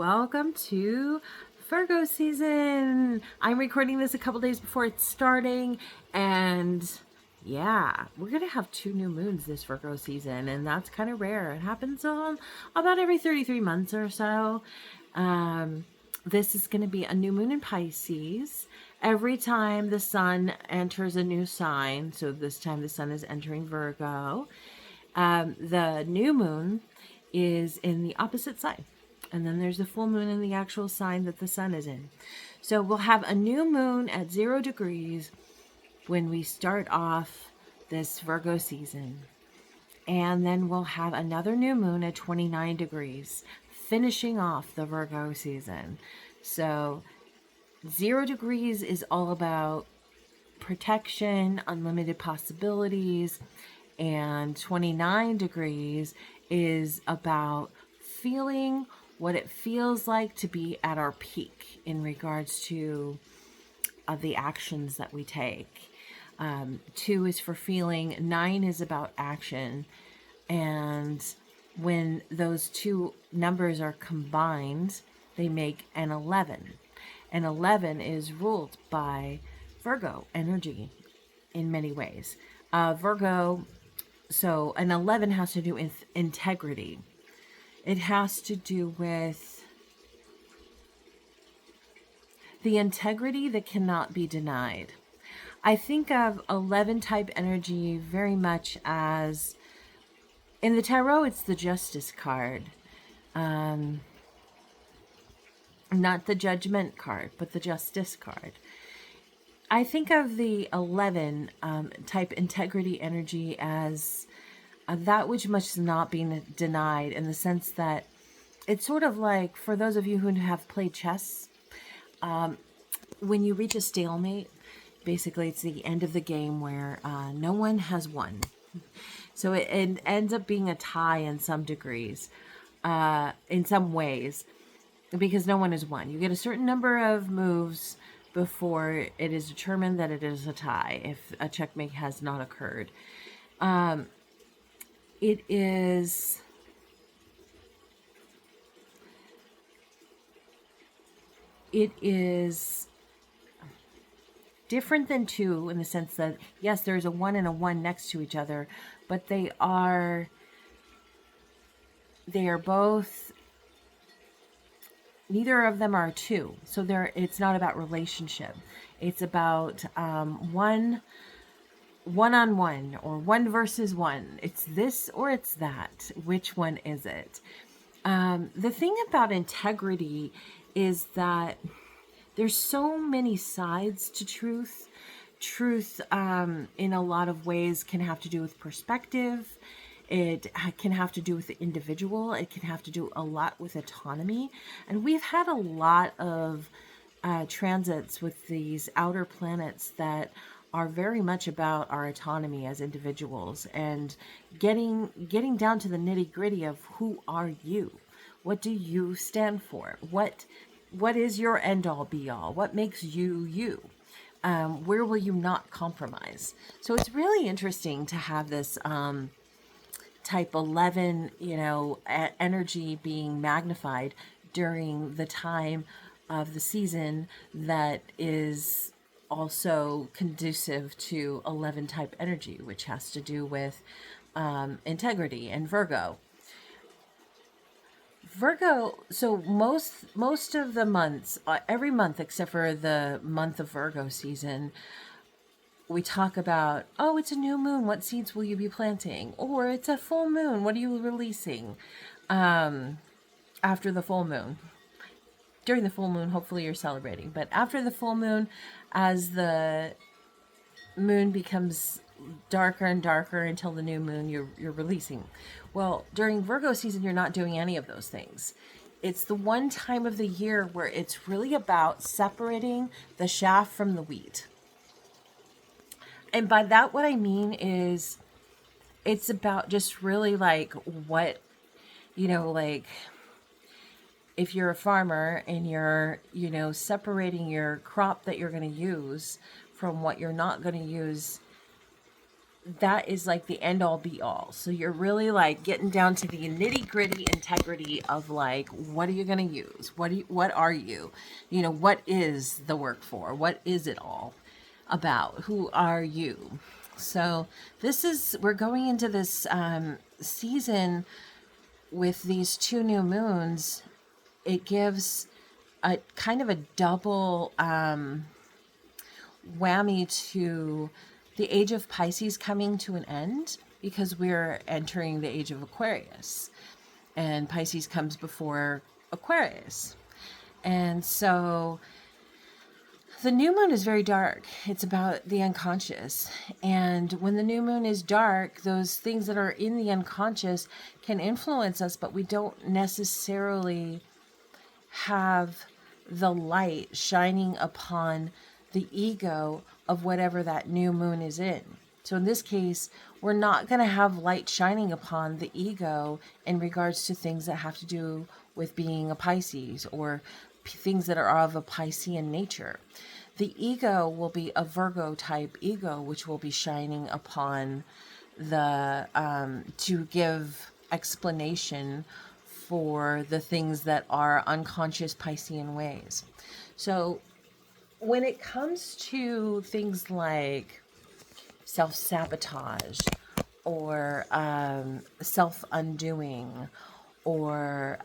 Welcome to Virgo season. I'm recording this a couple days before it's starting, and yeah, we're gonna have 2 new moons this Virgo season, and that's kind of rare. It happens about every 33 months or so. This is going to be a new moon in Pisces. Every time the sun enters a new sign, so this time the sun is entering Virgo, the new moon is in the opposite sign. And then there's the full moon in the actual sign that the sun is in. So we'll have a new moon at 0 degrees when we start off this Virgo season. And then we'll have another new moon at 29 degrees, finishing off the Virgo season. So 0 degrees is all about protection, unlimited possibilities, and 29 degrees is about feeling what it feels like to be at our peak in regards to the actions that we take. 2 is for feeling, 9 is about action. And when those two numbers are combined, they make an 11. And 11 is ruled by Virgo energy in many ways. Virgo, so an 11 has to do with integrity. It has to do with the integrity that cannot be denied. I think of 11 type energy very much as, in the tarot, it's the Justice card. Not the Judgment card, but the Justice card. I think of the 11 type integrity energy as that which must not be denied, in the sense that it's sort of like, for those of you who have played chess, when you reach a stalemate, basically it's the end of the game where no one has won. So it ends up being a tie in some degrees, in some ways, because no one has won. You get a certain number of moves before it is determined that it is a tie, if a checkmate has not occurred. It is different than 2 in the sense that, yes, there's a 1 and a 1 next to each other, but they are both, neither of them are 2. So it's not about relationship. It's about one-on-one, or 1 versus 1. It's this or it's that. Which one is it? The thing about integrity is that there's so many sides to truth. Truth, in a lot of ways, can have to do with perspective. It can have to do with the individual. It can have to do a lot with autonomy. And we've had a lot of transits with these outer planets that are very much about our autonomy as individuals, and getting down to the nitty-gritty of, who are you? What do you stand for? What is your end-all be-all? What makes you you? Where will you not compromise? So it's really interesting to have this type 11, energy being magnified during the time of the season that is also conducive to 11 type energy, which has to do with integrity and Virgo. So most of the months, every month except for the month of Virgo season, we talk about, oh, it's a new moon, what seeds will you be planting? Or it's a full moon, what are you releasing after the full moon? During the full moon, hopefully you're celebrating. But after the full moon, as the moon becomes darker and darker until the new moon, you're releasing. Well, during Virgo season, you're not doing any of those things. It's the one time of the year where it's really about separating the chaff from the wheat. And by that, what I mean is, it's about just really like what, like, if you're a farmer and you're, separating your crop that you're going to use from what you're not going to use that is like the end all be all. So you're really like getting down to the nitty gritty integrity of like, what are you going to use? What are you, what is the work for? What is it all about? Who are you? So we're going into this season with these two new moons. It gives a kind of a double whammy to the age of Pisces coming to an end, because we're entering the age of Aquarius, and Pisces comes before Aquarius. And so the new moon is very dark. It's about the unconscious. And when the new moon is dark, those things that are in the unconscious can influence us, but we don't necessarily have the light shining upon the ego of whatever that new moon is in. So in this case, we're not going to have light shining upon the ego in regards to things that have to do with being a Pisces, or things that are of a Piscean nature. The ego will be a Virgo type ego, which will be shining upon the to give explanation for the things that are unconscious Piscean ways. So when it comes to things like self-sabotage, or self-undoing, or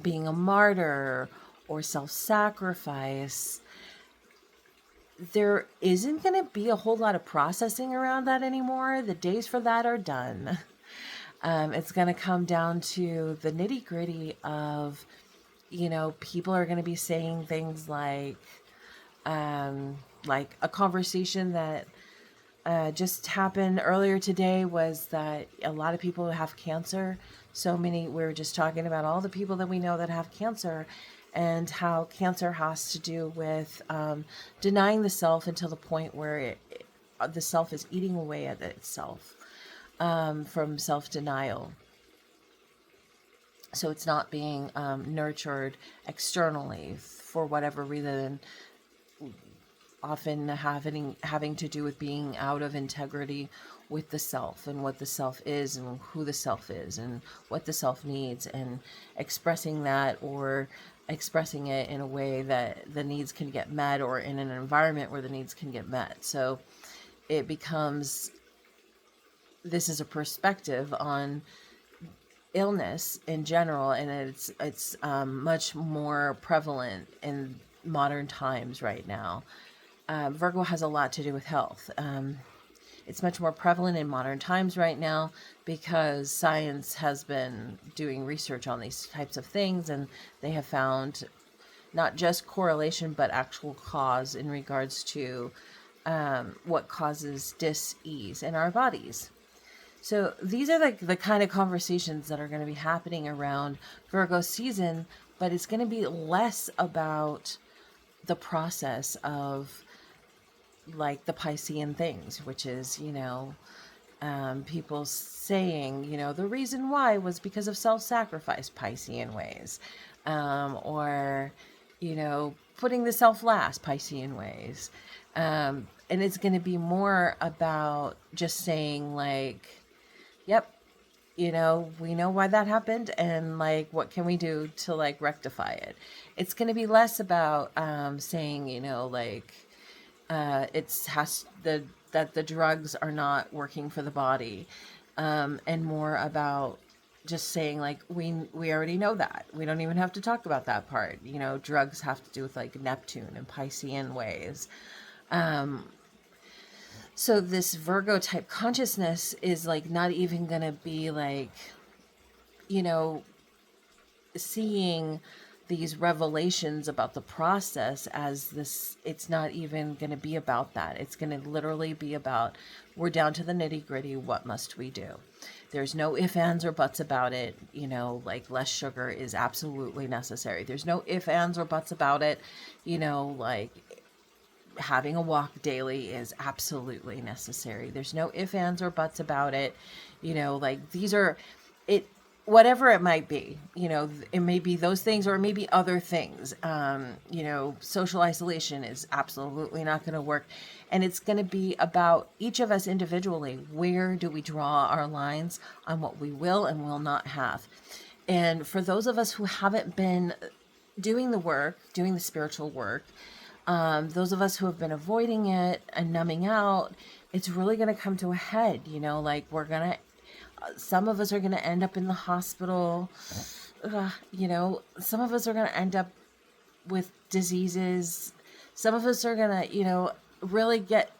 being a martyr, or self-sacrifice, there isn't going to be a whole lot of processing around that anymore. The days for that are done. It's going to come down to the nitty gritty of, people are going to be saying things like a conversation that just happened earlier today was that a lot of people have cancer. We were just talking about all the people that we know that have cancer, and how cancer has to do with denying the self until the point where the self is eating away at itself from self-denial. So it's not being nurtured externally for whatever reason, often having to do with being out of integrity with the self, and what the self is, and who the self is, and what the self needs, and expressing that, or expressing it in a way that the needs can get met, or in an environment where the needs can get met. So it becomes, this is a perspective on illness in general, and it's much more prevalent in modern times right now. Virgo has a lot to do with health. It's much more prevalent in modern times right now because science has been doing research on these types of things, and they have found not just correlation, but actual cause in regards to what causes dis-ease in our bodies. So these are like the kind of conversations that are going to be happening around Virgo season, but it's going to be less about the process of like the Piscean things, which is, people saying, the reason why was because of self-sacrifice Piscean ways, or, putting the self last Piscean ways. And it's going to be more about just saying like, yep, we know why that happened, and like, what can we do to like rectify it? It's going to be less about saying, that the drugs are not working for the body, and more about just saying like, we already know that. We don't even have to talk about that part. Drugs have to do with like Neptune and Piscean ways. So this Virgo type consciousness is like not even going to be like, seeing these revelations about the process as this. It's not even going to be about that. It's going to literally be about, we're down to the nitty gritty. What must we do? There's no ifs, ands, or buts about it. Like less sugar is absolutely necessary. There's no ifs, ands, or buts about it. Like having a walk daily is absolutely necessary. There's no ifs, ands, or buts about it. Like these are it. whatever it might be, it may be those things or maybe other things. Social isolation is absolutely not going to work. And it's going to be about each of us individually. Where do we draw our lines on what we will and will not have? And for those of us who haven't been doing the work, doing the spiritual work, those of us who have been avoiding it and numbing out, it's really going to come to a head. Like some of us are going to end up in the hospital. Some of us are going to end up with diseases. Some of us are going to, really get,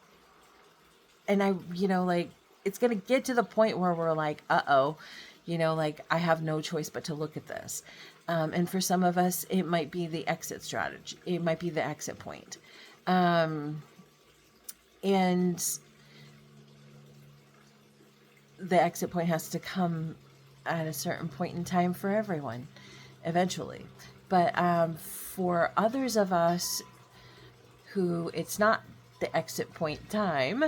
and it's going to get to the point where we're like, uh-oh, I have no choice but to look at this. And for some of us, it might be the exit strategy. It might be the exit point. And the exit point has to come at a certain point in time for everyone, eventually. But for others of us who it's not the exit point time,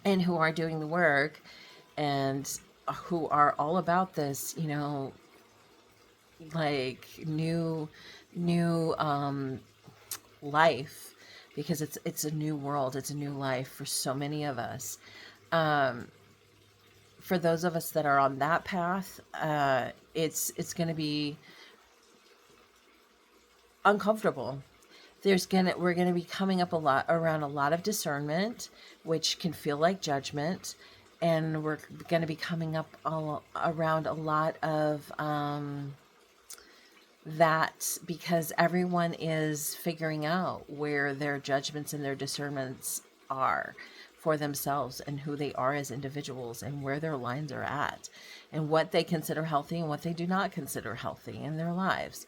and who are doing the work and who are all about this, like new life, because it's a new world, it's a new life for so many of us. For those of us that are on that path, it's going to be uncomfortable. We're going to be coming up around a lot of discernment, which can feel like judgment, and we're going to be coming up around a lot of that, because everyone is figuring out where their judgments and their discernments are for themselves and who they are as individuals and where their lines are at and what they consider healthy and what they do not consider healthy in their lives,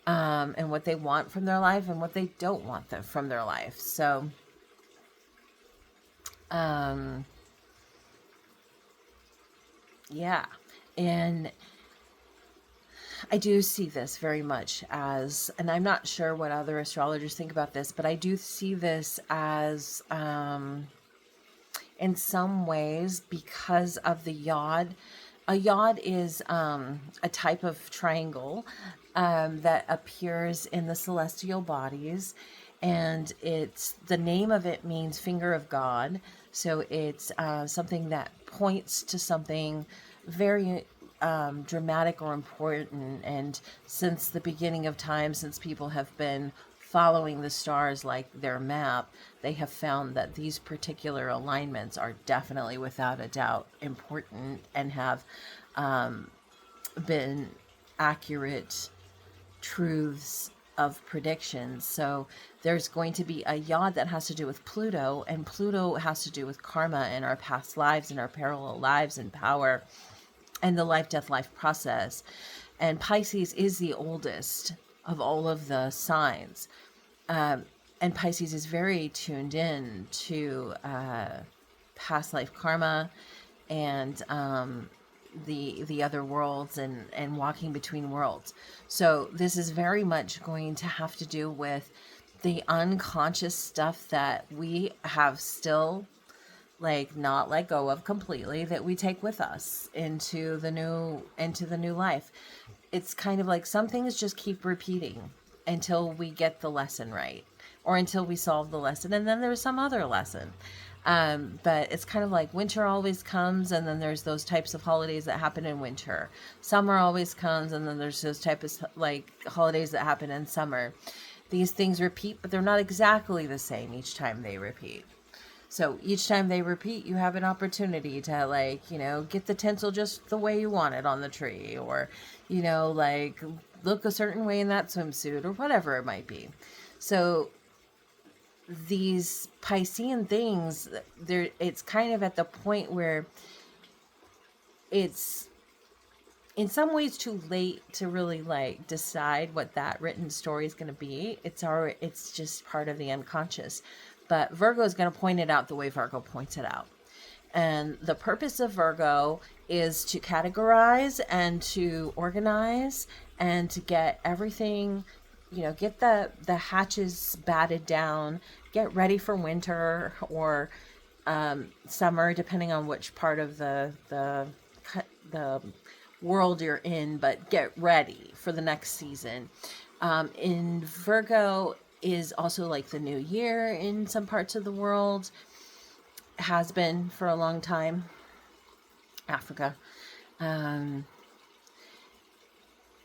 and what they want from their life and what they don't want from their life. So yeah, and I do see this very much as, and I'm not sure what other astrologers think about this, but I do see this as, in some ways, because of the yod. A yod is a type of triangle that appears in the celestial bodies, and the name of it means finger of God. So it's something that points to something very dramatic or important. And since the beginning of time, since people have been following the stars like their map, they have found that these particular alignments are definitely, without a doubt, important and have been accurate truths of predictions. So there's going to be a yod that has to do with Pluto, and Pluto has to do with karma and our past lives and our parallel lives and power and the life-death-life process. And Pisces is the oldest of all of the signs. And Pisces is very tuned in to past life karma and the other worlds and walking between worlds. So this is very much going to have to do with the unconscious stuff that we have still not let go of completely, that we take with us into the new life. It's kind of like some things just keep repeating until we get the lesson right, or until we solve the lesson, and then there's some other lesson. But it's kind of like winter always comes, and then there's those types of holidays that happen in winter. Summer always comes, and then there's those types of holidays that happen in summer. These things repeat, but they're not exactly the same each time they repeat. So each time they repeat, you have an opportunity to get the tinsel just the way you want it on the tree, or, look a certain way in that swimsuit, or whatever it might be. So these Piscean things, it's kind of at the point where it's in some ways too late to really decide what that written story is going to be. It's just part of the unconscious. But Virgo is going to point it out the way Virgo points it out. And the purpose of Virgo is to categorize and to organize and to get everything, get the hatches batted down, get ready for winter or summer, depending on which part of the the world you're in, but get ready for the next season. In Virgo is also like the new year in some parts of the world, has been for a long time. Africa.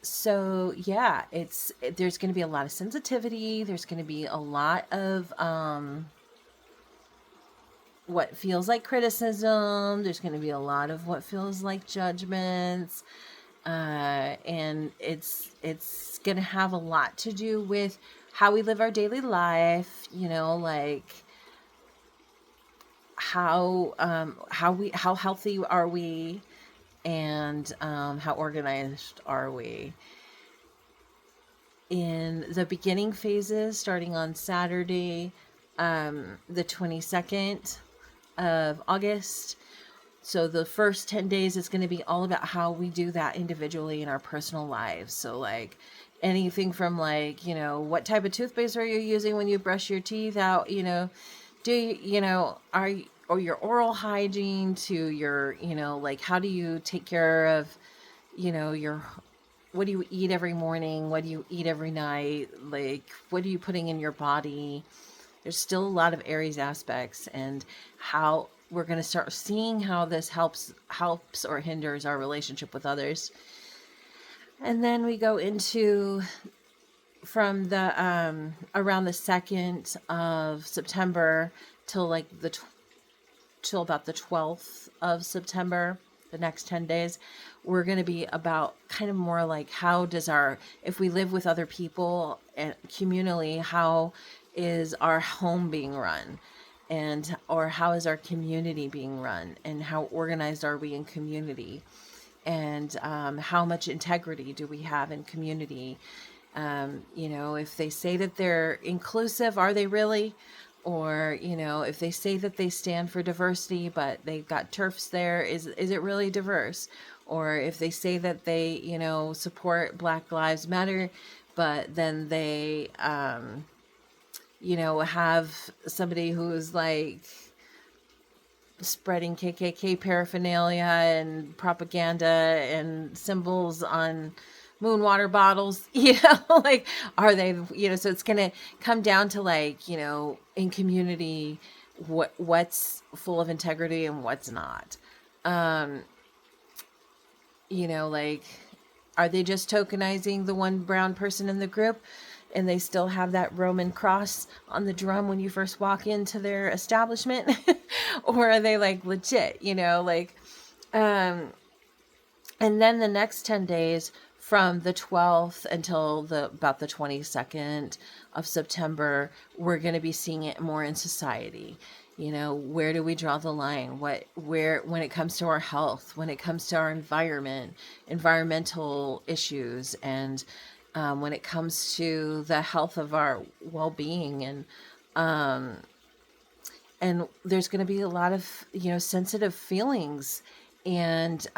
So yeah, there's going to be a lot of sensitivity. There's going to be a lot of what feels like criticism. There's going to be a lot of what feels like judgments. And it's going to have a lot to do with how we live our daily life, like how healthy are we, and how organized are we. In the beginning phases, starting on Saturday, the 22nd of August. So the first 10 days is going to be all about how we do that individually in our personal lives. So like anything from like, what type of toothpaste are you using when you brush your teeth out? Do you, or your oral hygiene to your, like how do you take care of, what do you eat every morning? What do you eat every night? Like, what are you putting in your body? There's still a lot of Aries aspects, and how we're going to start seeing how this helps or hinders our relationship with others. And then we go into from the around the 2nd of September till like till about the 12th of September, the next 10 days, we're going to be about kind of more like if we live with other people and communally, how is our home being run, or how is our community being run, and how organized are we in community, and how much integrity do we have in community. If they say that they're inclusive, are they really? Or, if they say that they stand for diversity, but they've got TERFs there, is it really diverse? Or if they say that they, support Black Lives Matter, but then they, have somebody who's like spreading KKK paraphernalia and propaganda and symbols on moon water bottles, like, are they, so it's going to come down to like, in community, what's full of integrity and what's not. Like, are they just tokenizing the one brown person in the group, and they still have that Roman cross on the drum when you first walk into their establishment? Or are they like legit, and then the next 10 days from the 12th until about the 22nd of September, we're going to be seeing it more in society. Where do we draw the line? When it comes to our health, when it comes to our environmental issues, and when it comes to the health of our well-being, and there's going to be a lot of, sensitive feelings, and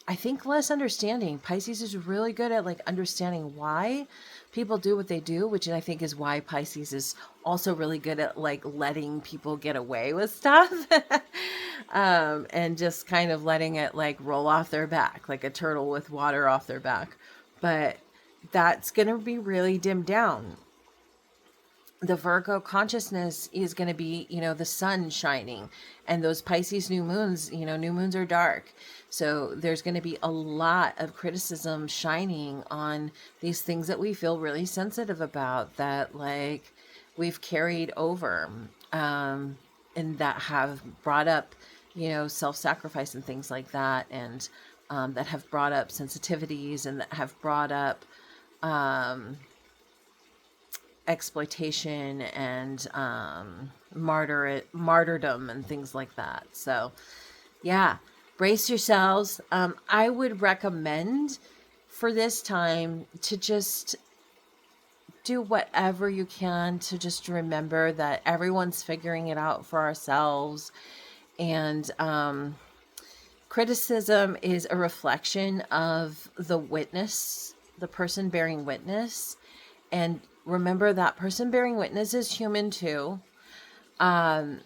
I think less understanding. Pisces is really good at like understanding why people do what they do, which I think is why Pisces is also really good at like letting people get away with stuff, and just kind of letting it like roll off their back, like a turtle with water off their back. But that's going to be really dimmed down. The Virgo consciousness is going to be, the sun shining, and those Pisces new moons, new moons are dark. So there's going to be a lot of criticism shining on these things that we feel really sensitive about, that like we've carried over, and that have brought up, self-sacrifice and things like that. And that have brought up sensitivities, and that have brought up, exploitation and martyrdom and things like that. So yeah, brace yourselves. I would recommend for this time to just do whatever you can to just remember that everyone's figuring it out for ourselves. And criticism is a reflection of the witness, the person bearing witness. And remember that person bearing witness is human too. And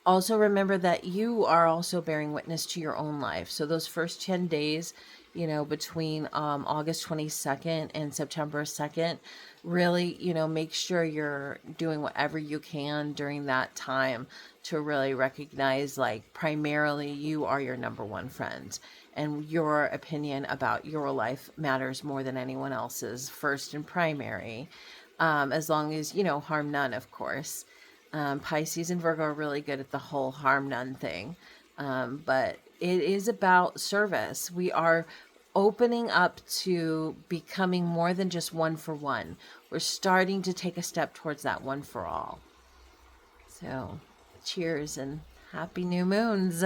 Also remember that you are also bearing witness to your own life. So those first 10 days, between August 22nd and September 2nd, really, make sure you're doing whatever you can during that time to really recognize, like, primarily you are your number one friend, and your opinion about your life matters more than anyone else's, first and primary. As long as, harm none, of course. Pisces and Virgo are really good at the whole harm none thing. But it is about service. We are opening up to becoming more than just one for one. We're starting to take a step towards that one for all. So, cheers and happy new moons.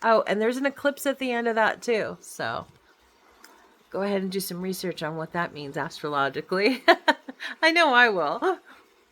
Oh, and there's an eclipse at the end of that too. So, go ahead and do some research on what that means astrologically. I know I will.